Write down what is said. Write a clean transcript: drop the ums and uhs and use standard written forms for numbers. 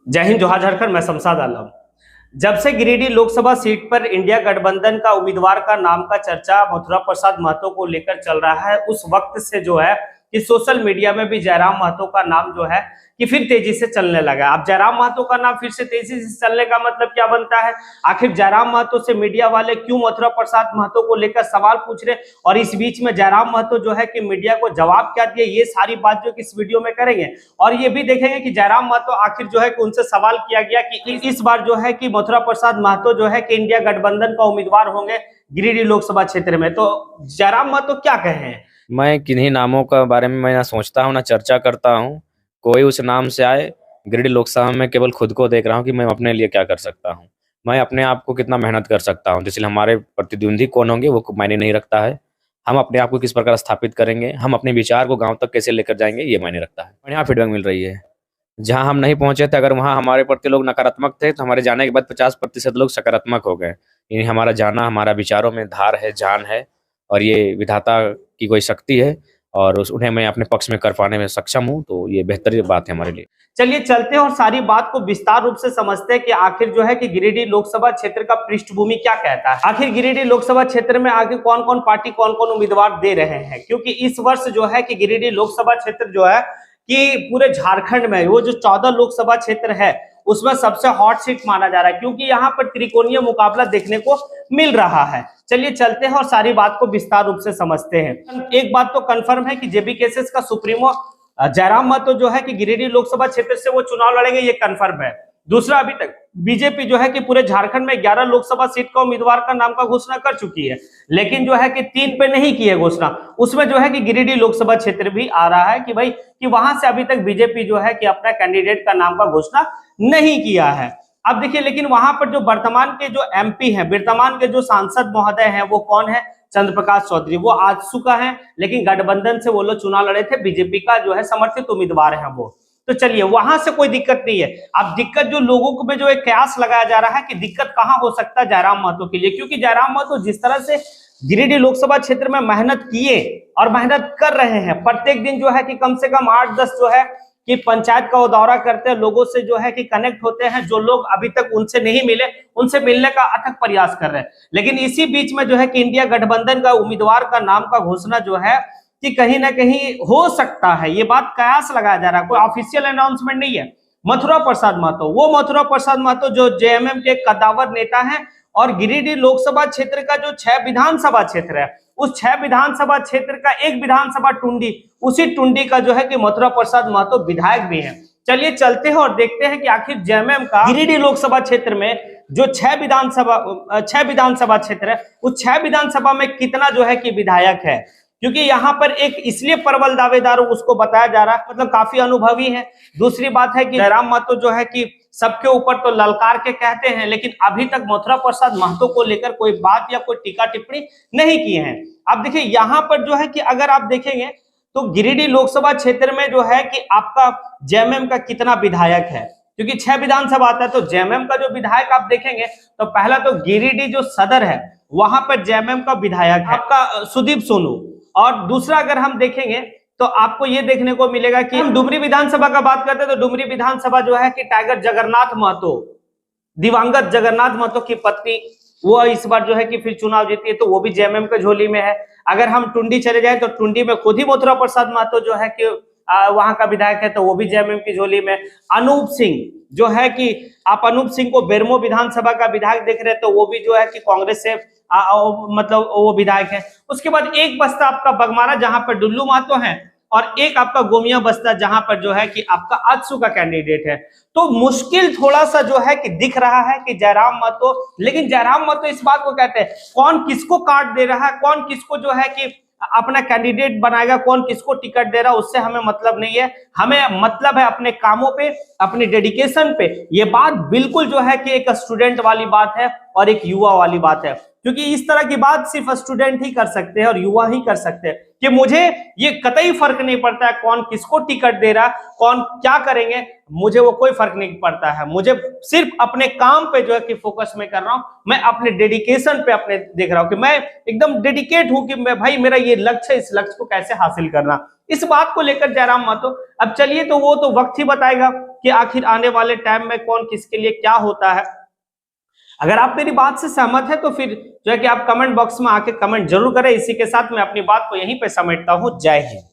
जय हिंद, जोहार झारखंड। मैं शमशाद आलम। जब से गिरिडीह लोकसभा सीट पर इंडिया गठबंधन का उम्मीदवार का नाम का चर्चा मथुरा प्रसाद महतो को लेकर चल रहा है, उस वक्त से जो है कि सोशल मीडिया में भी जयराम महतो का नाम जो है कि फिर तेजी से चलने लगा। अब जयराम महतो का नाम फिर से तेजी से चलने का मतलब क्या बनता है? आखिर जयराम महतो से मीडिया वाले क्यों मथुरा प्रसाद महतो को लेकर सवाल पूछ रहे, और इस बीच में जयराम महतो जो है कि मीडिया को जवाब क्या दिए, ये सारी बात जो कि इस वीडियो में करेंगे। और ये भी देखेंगे कि जयराम महतो आखिर जो है कि उनसे सवाल किया गया कि इस बार जो है कि मथुरा प्रसाद महतो जो है कि इंडिया गठबंधन का उम्मीदवार होंगे गिरिडीह लोकसभा क्षेत्र में। तो जयराम महतो क्या कहे हैं? मैं किन्हीं नामों का बारे में मैं ना सोचता हूँ ना चर्चा करता हूँ। कोई उस नाम से आए, गिरिडीह लोकसभा में केवल खुद को देख रहा हूँ कि मैं अपने लिए क्या कर सकता हूँ, मैं अपने आप को कितना मेहनत कर सकता हूँ। इसलिए हमारे प्रतिद्वंदी कौन होंगे वो मायने नहीं रखता है। हम अपने आप को किस प्रकार स्थापित करेंगे, हम अपने विचार को गाँव तक कैसे लेकर जाएंगे, ये मायने रखता है। और यहाँ फीडबैक मिल रही है। जहाँ हम नहीं पहुंचे थे, अगर वहाँ हमारे प्रति लोग नकारात्मक थे, तो हमारे जाने के बाद 50% लोग सकारात्मक हो गए। यानी हमारा जाना, हमारा विचारों में धार है, जान है, और ये विधाता की कोई शक्ति है, और उन्हें मैं अपने पक्ष में कर पाने में सक्षम हूँ। तो ये बेहतरीन बात है हमारे लिए। चलिए चलते हैं और सारी बात को विस्तार रूप से समझते हैं कि आखिर जो है कि गिरिडीह लोकसभा क्षेत्र का पृष्ठभूमि क्या कहता है। आखिर गिरिडीह लोकसभा क्षेत्र में आगे कौन कौन पार्टी कौन कौन उम्मीदवार दे रहे हैं, क्योंकि इस वर्ष जो है कि गिरिडीह लोकसभा क्षेत्र जो है कि पूरे झारखंड में वो जो 14 लोकसभा क्षेत्र है उसमें सबसे हॉट सीट माना जा रहा है, क्योंकि यहाँ पर त्रिकोणीय मुकाबला देखने को मिल रहा है। चलिए चलते हैं और सारी बात को विस्तार रूप से समझते हैं। एक बात तो कंफर्म है कि जेबी केसेस का सुप्रीमो जयराम महतो जो है कि गिरिडीह लोकसभा क्षेत्र से वो चुनाव लड़ेंगे, ये कंफर्म है। दूसरा, अभी तक बीजेपी जो है कि पूरे झारखंड में 11 लोकसभा सीट का उम्मीदवार का नाम का घोषणा कर चुकी है, लेकिन जो है कि 3 पे नहीं की है घोषणा। उसमें जो है कि गिरिडीह लोकसभा क्षेत्र भी आ रहा है कि भाई कि वहां से अभी तक बीजेपी जो है कि अपना कैंडिडेट का नाम का घोषणा नहीं किया है। अब देखिए, लेकिन वहां पर जो वर्तमान के जो एमपी हैं, वर्तमान के जो सांसद महोदय हैं, वो कौन है? चंद्र प्रकाश चौधरी। वो आजसू का है, लेकिन गठबंधन से वो लोग चुनाव लड़े थे, बीजेपी का जो है समर्थित उम्मीदवार है वो। तो चलिए, वहां से कोई दिक्कत नहीं है। अब दिक्कत जो लोगों को में जो एक कयास लगाया जा रहा है कि दिक्कत कहां हो सकता है जयराम महतो के लिए, क्योंकि जयराम महतो जिस तरह से गिरिडीह लोकसभा क्षेत्र में मेहनत किए और मेहनत कर रहे हैं, प्रत्येक दिन जो है कि कम से कम 8-10 जो है कि पंचायत का वो दौरा करते हैं, लोगों से जो है कि कनेक्ट होते हैं, जो लोग अभी तक उनसे नहीं मिले उनसे मिलने का अथक प्रयास कर रहे हैं। लेकिन इसी बीच में जो है कि इंडिया गठबंधन का उम्मीदवार का नाम का घोषणा जो है कि कहीं ना कहीं हो सकता है, ये बात कयास लगाया जा रहा है, कोई ऑफिशियल अनाउंसमेंट नहीं है। मथुरा प्रसाद महतो, वो मथुरा प्रसाद महतो जो जेएमएम के कद्दावर नेता हैं, और गिरिडीह लोकसभा क्षेत्र का जो 6 विधानसभा क्षेत्र है, उस 6 विधानसभा क्षेत्र का एक विधानसभा टुंडी, उसी टुंडी का जो है कि मथुरा प्रसाद महतो विधायक भी है। चलिए चलते हैं और देखते हैं कि आखिर जेएमएम का गिरिडीह लोकसभा क्षेत्र में जो 6 विधानसभा क्षेत्र है, उस 6 विधानसभा में कितना जो है कि विधायक है, क्योंकि यहाँ पर एक इसलिए प्रबल दावेदार उसको बताया जा रहा है, मतलब काफी अनुभवी है। दूसरी बात है कि जयराम महतो जो है कि सबके ऊपर तो ललकार के कहते हैं, लेकिन अभी तक मथुरा प्रसाद महतो को लेकर कोई बात या कोई टीका टिप्पणी नहीं की है। अब देखिए, यहाँ पर जो है कि अगर आप देखेंगे तो गिरिडीह लोकसभा क्षेत्र में जो है कि आपका जेएमएम का कितना विधायक है, क्योंकि 6 विधानसभा आता है, तो जेएमएम का जो विधायक आप देखेंगे तो पहला तो गिरिडीह जो सदर है वहां पर जेएमएम का विधायक है आपका सुदीप सोनू। और दूसरा अगर हम देखेंगे तो आपको ये देखने को मिलेगा कि हम डुमरी विधानसभा का बात करते हैं, तो डुमरी विधानसभा जो है कि टाइगर जगन्नाथ महतो, दिवंगत जगन्नाथ महतो की पत्नी, वो इस बार जो है कि फिर चुनाव जीती है, तो वो भी जेएमएम के झोली में है। अगर हम टुंडी चले जाए तो टुंडी में खुद ही मथुरा प्रसाद महतो जो है कि वहां का विधायक है, तो वो भी जेएमएम की झोली में। अनूप सिंह जो है कि आप अनूप सिंह को बेरमो विधानसभा का विधायक देख रहे हैं, तो वो भी जो है कि कांग्रेस से मतलब वो विधायक है। उसके बाद एक बस्ता आपका बगमारा जहां पर डुल्लू महतो है, और एक आपका गोमिया बस्ता जहां पर जो है कि आपका आजसू का कैंडिडेट है। तो मुश्किल थोड़ा सा जो है कि दिख रहा है कि जयराम महतो, लेकिन जयराम महतो इस बात को कहते हैं कौन किसको काट दे रहा है, कौन किसको जो है कि अपना कैंडिडेट बनाएगा, कौन किसको टिकट दे रहा है, उससे हमें मतलब नहीं है। हमें मतलब है अपने कामों पे, अपने डेडिकेशन पे। ये बात बिल्कुल जो है कि एक स्टूडेंट वाली बात है और एक युवा वाली बात है, क्योंकि इस तरह की बात सिर्फ स्टूडेंट ही कर सकते हैं और युवा ही कर सकते हैं कि मुझे ये कतई फर्क नहीं पड़ता है कौन किसको टिकट दे रहा, कौन क्या करेंगे, मुझे वो कोई फर्क नहीं पड़ता है। मुझे सिर्फ अपने काम पे जो है कि फोकस में कर रहा हूं, मैं अपने डेडिकेशन पे अपने देख रहा हूं कि मैं एकदम डेडिकेट हूं कि मैं भाई मेरा ये लक्ष्य है, इस लक्ष्य को कैसे हासिल करना, इस बात को लेकर जयराम महतो। अब चलिए, तो वो तो वक्त ही बताएगा कि आखिर आने वाले टाइम में कौन किसके लिए क्या होता है। अगर आप मेरी बात से सहमत है तो फिर जो है कि आप कमेंट बॉक्स में आके कमेंट जरूर करें। इसी के साथ मैं अपनी बात को यहीं पे समेटता हूं। जय हिंद।